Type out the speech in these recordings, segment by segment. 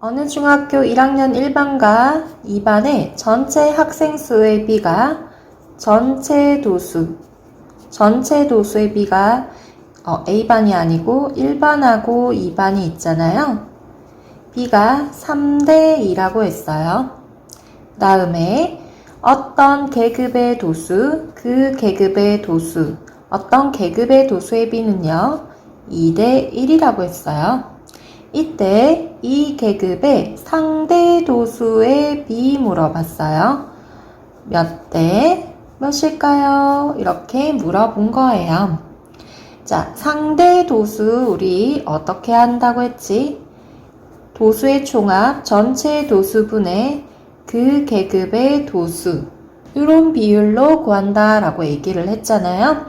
어느 중학교 1학년 1반과 2반의 전체 학생 수의 비가 전체 도수의 비가 A반이 아니고 1반하고 2반이 있잖아요. 비가 3대 2라고 했어요. 다음에 어떤 계급의 도수, 그 계급의 도수, 어떤 계급의 도수의 비는요, 2대 1이라고 했어요. 이때 이 계급의 상대 도수의 비 물어봤어요. 몇 대 몇일까요? 이렇게 물어본 거예요. 자, 상대 도수 우리 어떻게 한다고 했지? 도수의 총합 전체 도수분의 그 계급의 도수, 이런 비율로 구한다 라고 얘기를 했잖아요.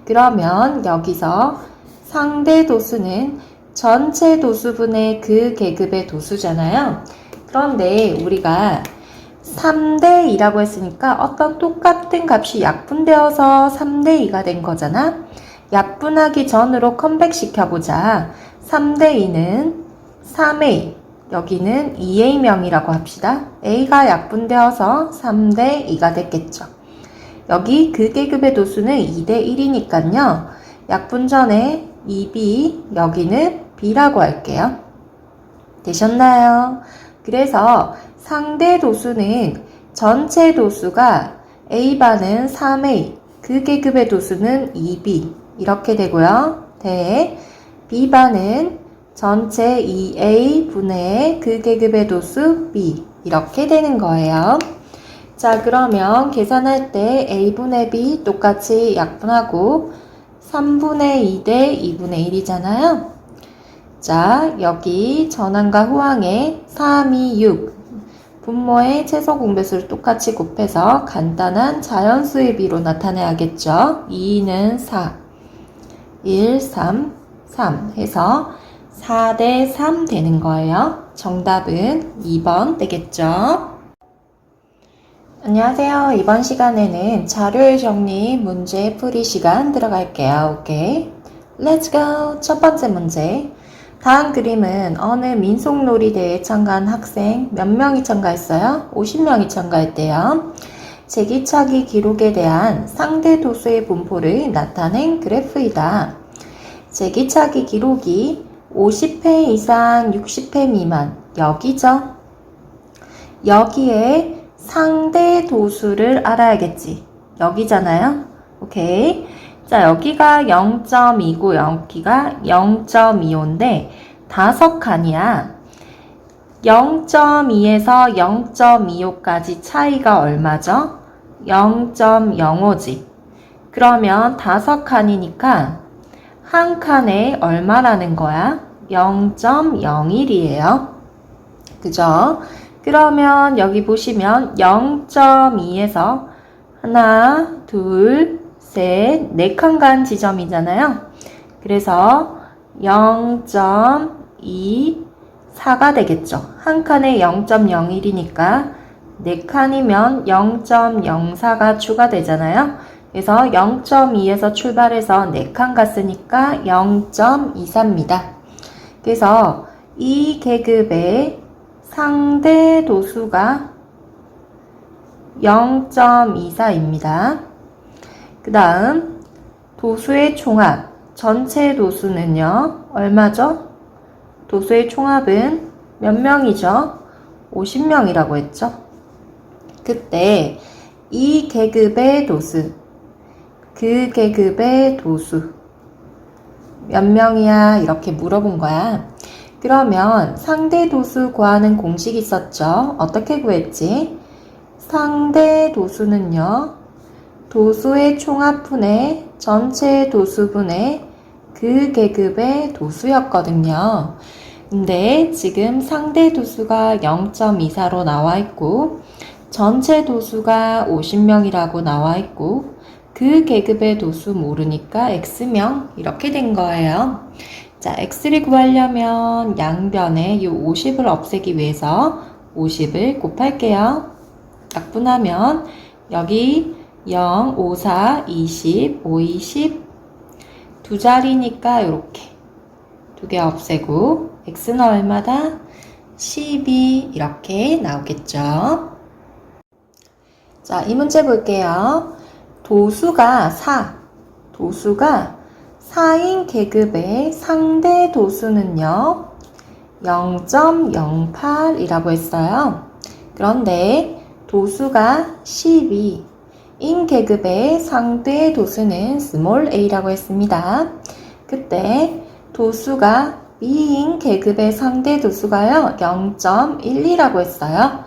그러면 여기서 상대 도수는 전체 도수분의 그 계급의 도수잖아요. 그런데 우리가 3대 2라고 했으니까 어떤 똑같은 값이 약분되어서 3대 2가 된 거잖아. 약분하기 전으로 컴백 시켜보자. 3대 2는 3A, 여기는 2A명이라고 합시다. A가 약분되어서 3대 2가 됐겠죠. 여기 그 계급의 도수는 2대 1이니까요. 약분 전에 2B, 여기는 B라고 할게요. 되셨나요? 그래서 상대 도수는 전체 도수가 A반은 3A, 그 계급의 도수는 2B 이렇게 되고요. B반은 전체 2A 분의 그 계급의 도수 B 이렇게 되는 거예요. 자, 그러면 계산할 때 A분의 B 똑같이 약분하고 3분의 2 대 2분의 1이잖아요. 자, 여기 전항과 후항에 3, 2, 6 분모의 최소 공배수를 똑같이 곱해서 간단한 자연수의 비로 나타내야겠죠. 2는 4, 1, 3, 3 해서 4대 3 되는 거예요. 정답은 2번 되겠죠. 안녕하세요. 이번 시간에는 자료의 정리 문제 풀이 시간 들어갈게요. 오케이. Let's go. 첫 번째 문제. 다음 그림은 어느 민속놀이대회에 참가한 학생 몇 명이 참가했어요? 50명이 참가했대요. 제기차기 기록에 대한 상대 도수의 분포를 나타낸 그래프이다. 제기차기 기록이 50회 이상 60회 미만, 여기죠? 여기에 상대 도수를 알아야겠지. 여기잖아요. 오케이. 자, 여기가 0.2고 여기가 0.25인데 5칸이야. 0.2에서 0.25까지 차이가 얼마죠? 0.05지. 그러면 5칸이니까 한 칸에 얼마라는 거야? 0.01이에요. 그죠? 그러면 여기 보시면 0.2에서 하나, 둘, 셋, 4칸 간 지점이잖아요. 그래서 0.24가 되겠죠. 한 칸에 0.01이니까 4칸이면 0.04가 추가되잖아요. 그래서 0.2에서 출발해서 4칸 갔으니까 0.24입니다. 그래서 이 계급의 상대 도수가 0.24입니다. 그 다음 도수의 총합, 전체 도수는요, 얼마죠? 도수의 총합은 몇 명이죠? 50명이라고 했죠? 그때 이 계급의 도수, 그 계급의 도수 몇 명이야? 이렇게 물어본 거야. 그러면 상대 도수 구하는 공식이 있었죠? 어떻게 구했지? 상대 도수는요, 도수의 총합분의 전체 도수분의 그 계급의 도수였거든요. 근데 지금 상대 도수가 0.24로 나와 있고 전체 도수가 50명이라고 나와 있고 그 계급의 도수 모르니까 X명 이렇게 된 거예요. 자, X를 구하려면 양변에 이 50을 없애기 위해서 50을 곱할게요. 약분하면 여기 0, 5, 4, 20, 5, 20 두 자리니까 이렇게 두 개 없애고 X는 얼마다? 12 이렇게 나오겠죠. 자, 이 문제 볼게요. 도수가 4인 계급의 상대 도수는요, 0.08이라고 했어요. 그런데 도수가 12인 계급의 상대 도수는 스몰 a라고 했습니다. 그때 도수가 B인 계급의 상대 도수가요, 0.12라고 했어요.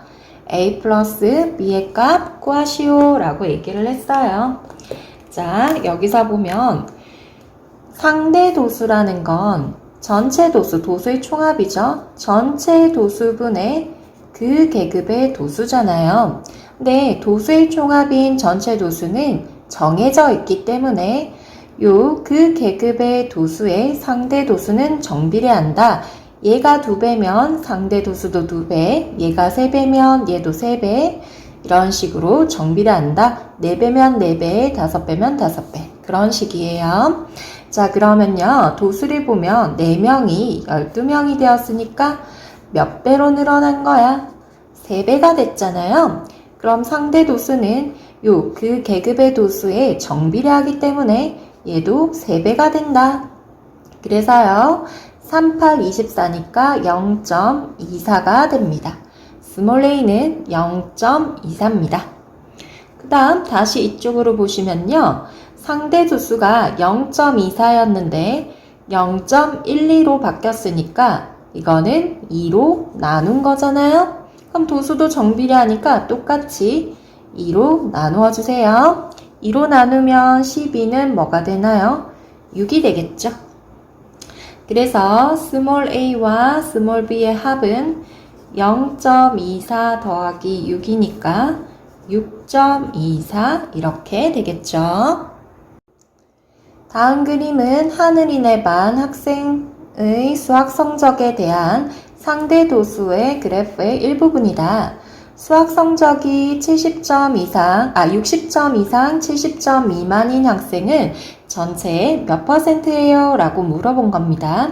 A 플러스 B의 값 구하시오 라고 얘기를 했어요. 자, 여기서 보면 상대 도수라는 건 전체 도수, 도수의 총합이죠. 전체 도수분의 그 계급의 도수잖아요. 근데 도수의 총합인 전체 도수는 정해져 있기 때문에 그 계급의 도수의 상대 도수는 정비례한다. 얘가 2배면 상대 도수도 2배, 얘가 3배면 얘도 3배, 이런 식으로 정비례한다. 4배면 4배, 5배면 5배. 그런 식이에요. 자, 그러면요, 도수를 보면 4명이 12명이 되었으니까 몇 배로 늘어난 거야? 3배가 됐잖아요. 그럼 상대 도수는 그 계급의 도수에 정비례하기 때문에 얘도 3배가 된다. 그래서요, 3, 8, 24니까 0.24가 됩니다. 스몰 a는 0.24입니다. 그 다음 다시 이쪽으로 보시면요, 상대 도수가 0.24였는데 0.12로 바뀌었으니까 이거는 2로 나눈 거잖아요. 그럼 도수도 정비례하니까 똑같이 2로 나누어 주세요. 2로 나누면 12는 뭐가 되나요? 6이 되겠죠. 그래서 스몰 a와 스몰 b의 합은 0.24 더하기 6이니까 6.24 이렇게 되겠죠. 다음 그림은 하늘이네 반 학생의 수학 성적에 대한 상대 도수의 그래프의 일부분이다. 수학 성적이 60점 이상 70점 미만인 학생은 전체의 몇 %예요? 라고 물어본 겁니다.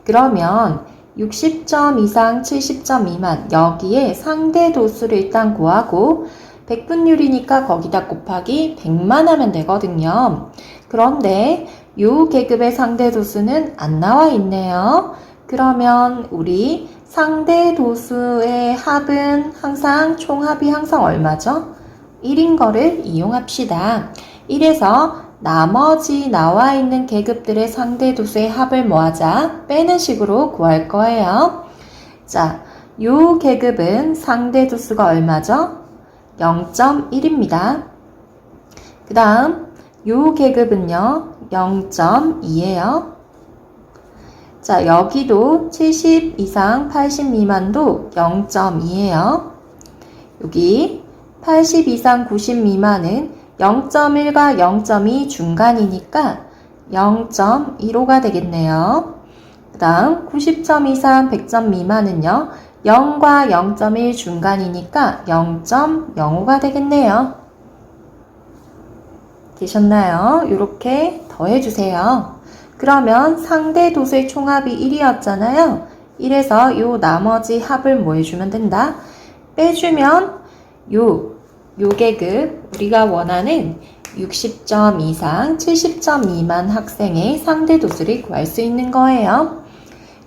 그러면 60점 이상 70점 미만, 여기에 상대 도수를 일단 구하고 100분율이니까 거기다 곱하기 100만 하면 되거든요. 그런데 요 계급의 상대 도수는 안 나와 있네요. 그러면 우리 상대 도수의 합은 항상 총합이 항상 얼마죠? 1인 거를 이용합시다. 1에서 나머지 나와 있는 계급들의 상대 도수의 합을 뭐하자? 빼는 식으로 구할 거예요. 자, 요 계급은 상대 도수가 얼마죠? 0.1입니다. 그 다음 요 계급은요 0.2예요. 자, 여기도 70 이상 80 미만도 0.2예요. 여기 80 이상 90 미만은 0.1과 0.2 중간이니까 0.15가 되겠네요. 그 다음 90점 이상 100점 미만은요 0과 0.1 중간이니까 0.05가 되겠네요. 되셨나요? 이렇게 더해주세요. 그러면 상대 도수의 총합이 1이었잖아요. 1에서 요 나머지 합을 뭐 해주면 된다? 빼주면 요 계급, 우리가 원하는 60점 이상 70점 미만 학생의 상대 도수를 구할 수 있는 거예요.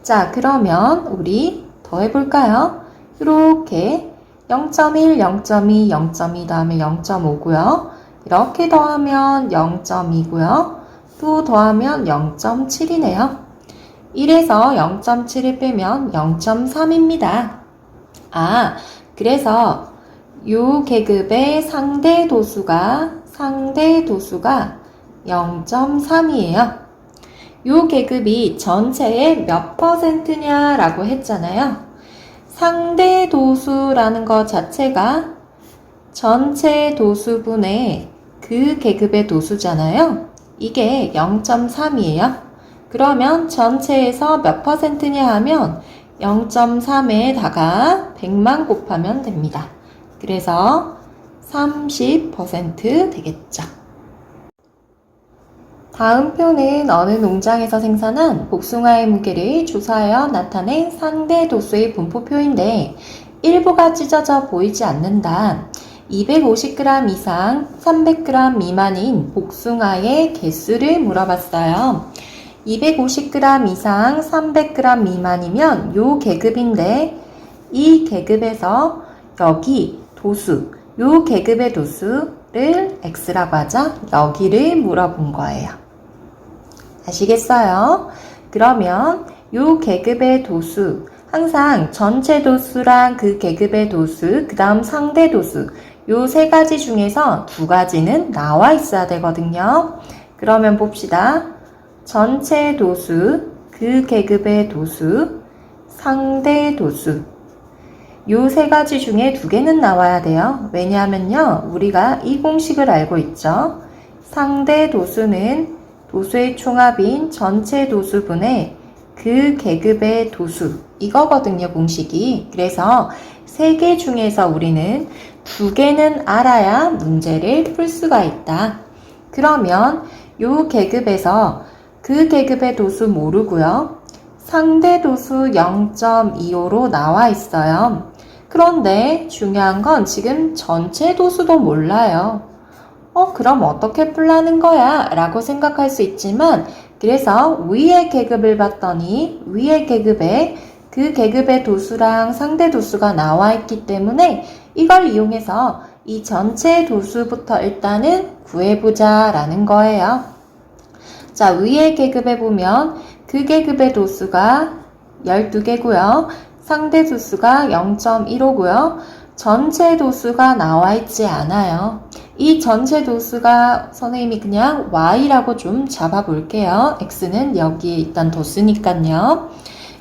자, 그러면 우리 더해볼까요? 이렇게 0.1, 0.2, 0.2 다음에 0.5고요. 이렇게 더하면 0.2고요. 또 더하면 0.7이네요. 1에서 0.7을 빼면 0.3입니다. 그래서 요 계급의 상대 도수가 0.3이에요. 요 계급이 전체의 몇 %냐라고 했잖아요. 상대 도수라는 것 자체가 전체 도수분의 그 계급의 도수잖아요. 이게 0.3이에요. 그러면 전체에서 몇 %냐 하면 0.3에다가 100만 곱하면 됩니다. 그래서 30% 되겠죠. 다음 표는 어느 농장에서 생산한 복숭아의 무게를 조사하여 나타낸 상대 도수의 분포표인데 일부가 찢어져 보이지 않는다. 250g 이상 300g 미만인 복숭아의 개수를 물어봤어요. 250g 이상 300g 미만이면 요 계급인데 이 계급에서 여기 도수, 요 계급의 도수를 X라고 하죠. 여기를 물어본 거예요. 아시겠어요? 그러면 요 계급의 도수, 항상 전체 도수랑 그 계급의 도수, 그 다음 상대 도수, 요 세 가지 중에서 두 가지는 나와 있어야 되거든요. 그러면 봅시다. 전체 도수, 그 계급의 도수, 상대 도수. 요 세 가지 중에 두 개는 나와야 돼요. 왜냐하면요, 우리가 이 공식을 알고 있죠. 상대 도수는 도수의 총합인 전체 도수분의 그 계급의 도수. 이거거든요, 공식이. 그래서 세 개 중에서 우리는 두 개는 알아야 문제를 풀 수가 있다. 그러면 요 계급에서 그 계급의 도수 모르고요. 상대 도수 0.25로 나와 있어요. 그런데 중요한 건 지금 전체 도수도 몰라요. 그럼 어떻게 풀라는 거야? 라고 생각할 수 있지만 그래서 위의 계급을 봤더니 위의 계급에 그 계급의 도수랑 상대 도수가 나와 있기 때문에 이걸 이용해서 이 전체 도수부터 일단은 구해보자 라는 거예요. 자, 위의 계급에 보면 그 계급의 도수가 12개고요. 상대 도수가 0.15고요. 전체 도수가 나와 있지 않아요. 이 전체 도수가 선생님이 그냥 Y라고 좀 잡아볼게요. X는 여기에 일단 뒀으니까요.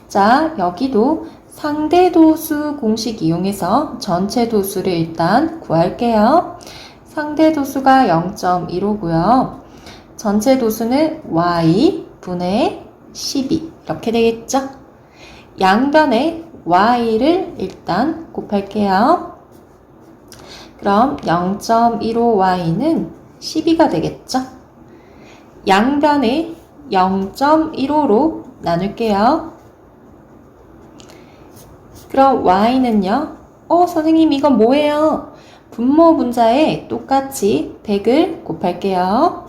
자, 여기도 상대 도수 공식 이용해서 전체 도수를 일단 구할게요. 상대 도수가 0.15고요. 전체 도수는 Y분의 12 이렇게 되겠죠? 양변에 Y를 일단 곱할게요. 그럼 0.15Y는 12가 되겠죠? 양변에 0.15로 나눌게요. 그럼 Y는요? 선생님 이건 뭐예요? 분모 분자에 똑같이 100을 곱할게요.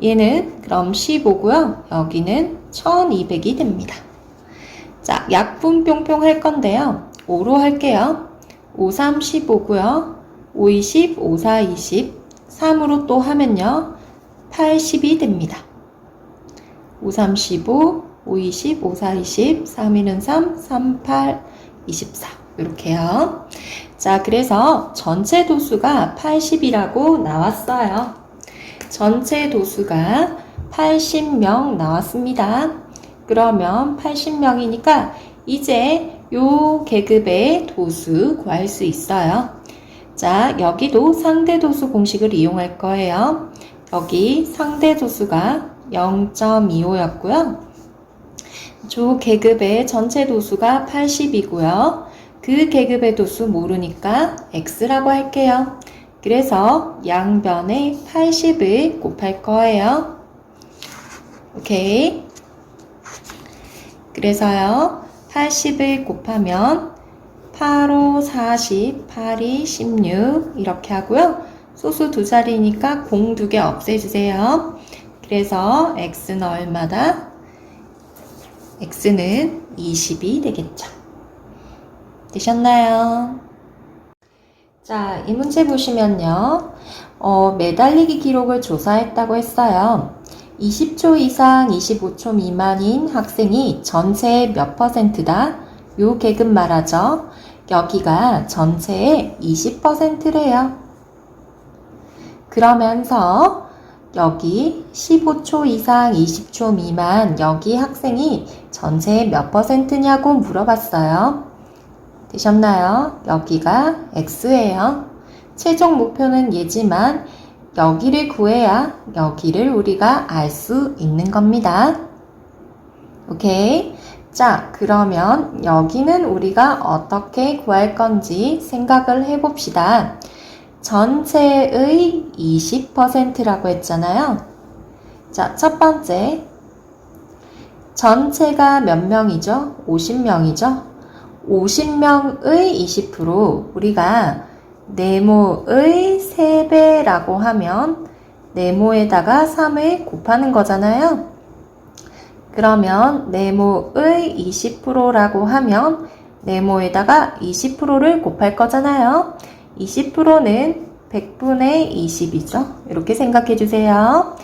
얘는 그럼 15고요. 여기는 1200이 됩니다. 자, 약분 뿅뿅 할 건데요. 5로 할게요. 5, 3, 15고요. 5, 20, 5, 4, 20. 3으로 또 하면요. 80이 됩니다. 5, 3, 15, 5, 20, 5, 4, 20. 3, 1은 3, 3, 8, 24. 이렇게요. 자, 그래서 전체 도수가 80이라고 나왔어요. 전체 도수가 80명 나왔습니다. 그러면 80명이니까 이제 요 계급의 도수 구할 수 있어요. 자, 여기도 상대 도수 공식을 이용할 거예요. 여기 상대 도수가 0.25였고요. 조 계급의 전체 도수가 80이고요. 그 계급의 도수 모르니까 X라고 할게요. 그래서 양변에 80을 곱할 거예요. 오케이. 그래서요, 80을 곱하면 8, 5, 40, 8, 2, 16 이렇게 하고요. 소수 두 자리니까 공 두 개 없애주세요. 그래서 X는 얼마다? X는 20이 되겠죠. 되셨나요? 자, 이 문제 보시면요. 매달리기 기록을 조사했다고 했어요. 20초 이상 25초 미만인 학생이 전체의 몇 %다? 요 계급 말하죠. 여기가 전체의 20%래요. 그러면서 여기 15초 이상 20초 미만 여기 학생이 전체의 몇 %냐고 물어봤어요. 되셨나요? 여기가 X예요. 최종 목표는 얘지만 여기를 구해야 여기를 우리가 알 수 있는 겁니다. 오케이? 자, 그러면 여기는 우리가 어떻게 구할 건지 생각을 해봅시다. 전체의 20%라고 했잖아요. 자, 첫 번째. 전체가 몇 명이죠? 50명이죠? 50명의 20%, 우리가 네모의 3배라고 하면 네모에다가 3을 곱하는 거잖아요. 그러면 네모의 20%라고 하면 네모에다가 20%를 곱할 거잖아요. 20%는 100분의 20이죠. 이렇게 생각해 주세요.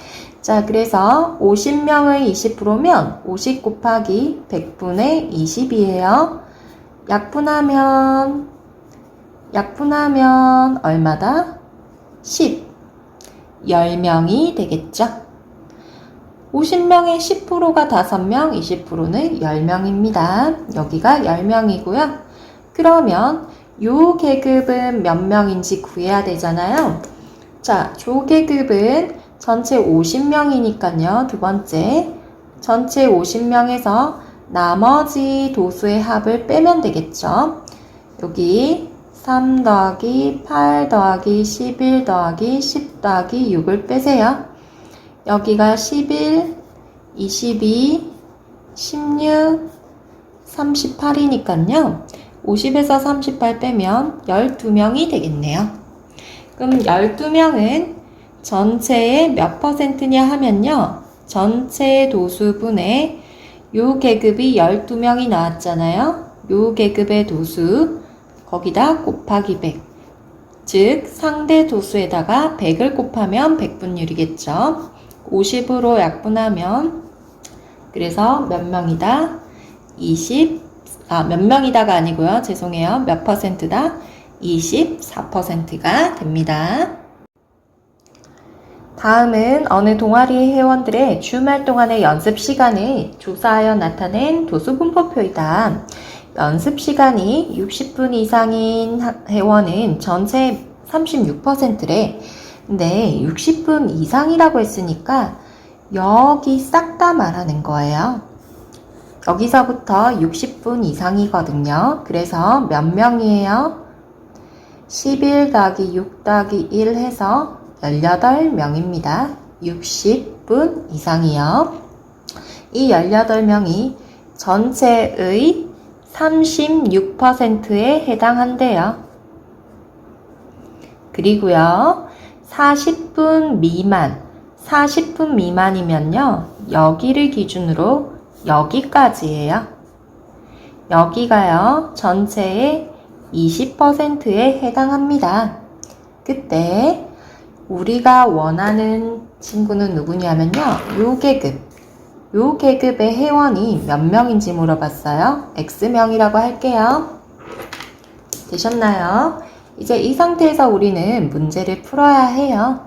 자, 그래서 50명의 20%면 50 곱하기 100분의 20이에요. 약분하면 얼마다? 10. 10명이 되겠죠. 50명의 10%가 5명, 20%는 10명입니다. 여기가 10명이고요. 그러면 요 계급은 몇 명인지 구해야 되잖아요. 자, 조 계급은 전체 50명이니까요. 두 번째, 전체 50명에서 나머지 도수의 합을 빼면 되겠죠. 여기 3 더하기 8 더하기 11 더하기 10 더하기 6을 빼세요. 여기가 11, 22, 16, 38이니까요. 50에서 38 빼면 12명이 되겠네요. 그럼 12명은 전체의 몇 퍼센트냐 하면요. 전체 도수분의 요 계급이 12명이 나왔잖아요. 요 계급의 도수, 거기다 곱하기 100. 즉, 상대 도수에다가 100을 곱하면 100분율이겠죠. 50으로 약분하면, 그래서 몇 명이다? 몇 명이다가 아니고요. 죄송해요. 몇 퍼센트다? 24%가 됩니다. 다음은 어느 동아리 회원들의 주말 동안의 연습 시간을 조사하여 나타낸 도수분포표이다. 연습 시간이 60분 이상인 회원은 전체 36%래. 근데 60분 이상이라고 했으니까 여기 싹 다 말하는 거예요. 여기서부터 60분 이상이거든요. 그래서 몇 명이에요? 11 더하기 6 더하기 1 해서 18명입니다. 60분 이상이요. 이 18명이 전체의 36%에 해당한대요. 그리고요, 40분 미만이면요, 여기를 기준으로 여기까지예요. 여기가요, 전체의 20%에 해당합니다. 그때 우리가 원하는 친구는 누구냐면요, 요 계급의 회원이 몇 명인지 물어봤어요. X명이라고 할게요. 되셨나요? 이제 이 상태에서 우리는 문제를 풀어야 해요.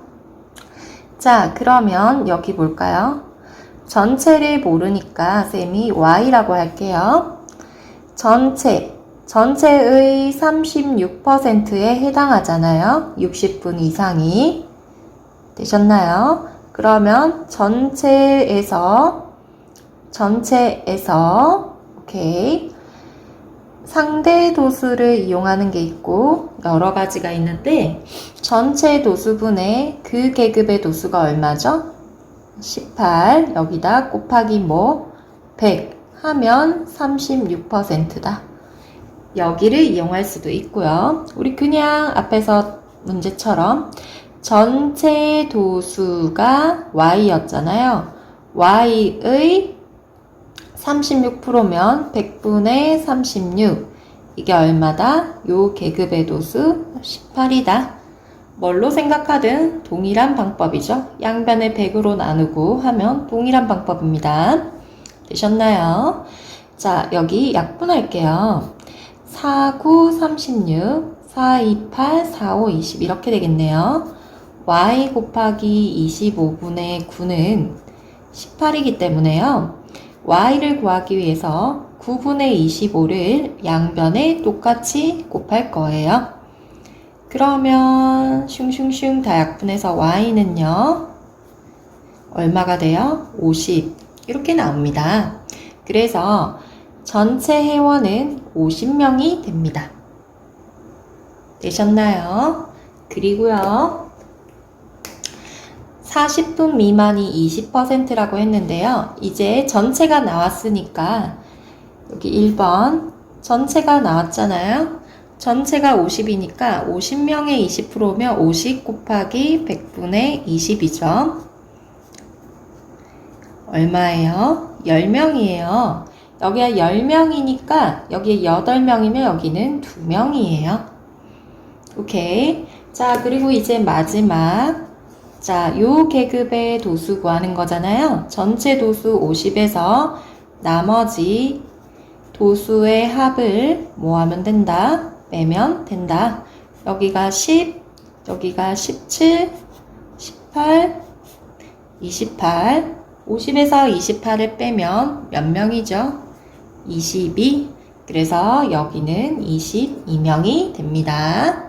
자, 그러면 여기 볼까요? 전체를 모르니까 쌤이 Y라고 할게요. 전체의 36%에 해당하잖아요. 60분 이상이. 되셨나요? 그러면 전체에서 오케이. 상대 도수를 이용하는 게 있고 여러 가지가 있는데 전체 도수분의 그 계급의 도수가 얼마죠? 18. 여기다 곱하기 100 하면 36%다. 여기를 이용할 수도 있고요. 우리 그냥 앞에서 문제처럼 전체 도수가 Y였잖아요. Y의 36%면 100분의 36. 이게 얼마다? 요 계급의 도수 18이다. 뭘로 생각하든 동일한 방법이죠. 양변을 100으로 나누고 하면 동일한 방법입니다. 되셨나요? 자, 여기 약분할게요. 4, 9, 36, 4, 2, 8, 4, 5, 20 이렇게 되겠네요. Y 곱하기 25분의 9는 18이기 때문에요. Y를 구하기 위해서 9분의 25를 양변에 똑같이 곱할 거예요. 그러면 슝슝슝 다 약분해서 Y는요. 얼마가 돼요? 50 이렇게 나옵니다. 그래서 전체 회원은 50명이 됩니다. 되셨나요? 그리고요. 40분 미만이 20%라고 했는데요. 이제 전체가 나왔으니까 여기 1번 전체가 나왔잖아요. 전체가 50이니까 50명의 20%면 50 곱하기 100분의 20이죠. 얼마예요? 10명이에요. 여기가 10명이니까 여기에 8명이면 여기는 2명이에요. 오케이. 자, 그리고 이제 마지막. 자, 요 계급의 도수 구하는 거잖아요. 전체 도수 50에서 나머지 도수의 합을 뭐 하면 된다? 빼면 된다. 여기가 10, 여기가 17, 18, 28. 50에서 28을 빼면 몇 명이죠? 22. 그래서 여기는 22명이 됩니다.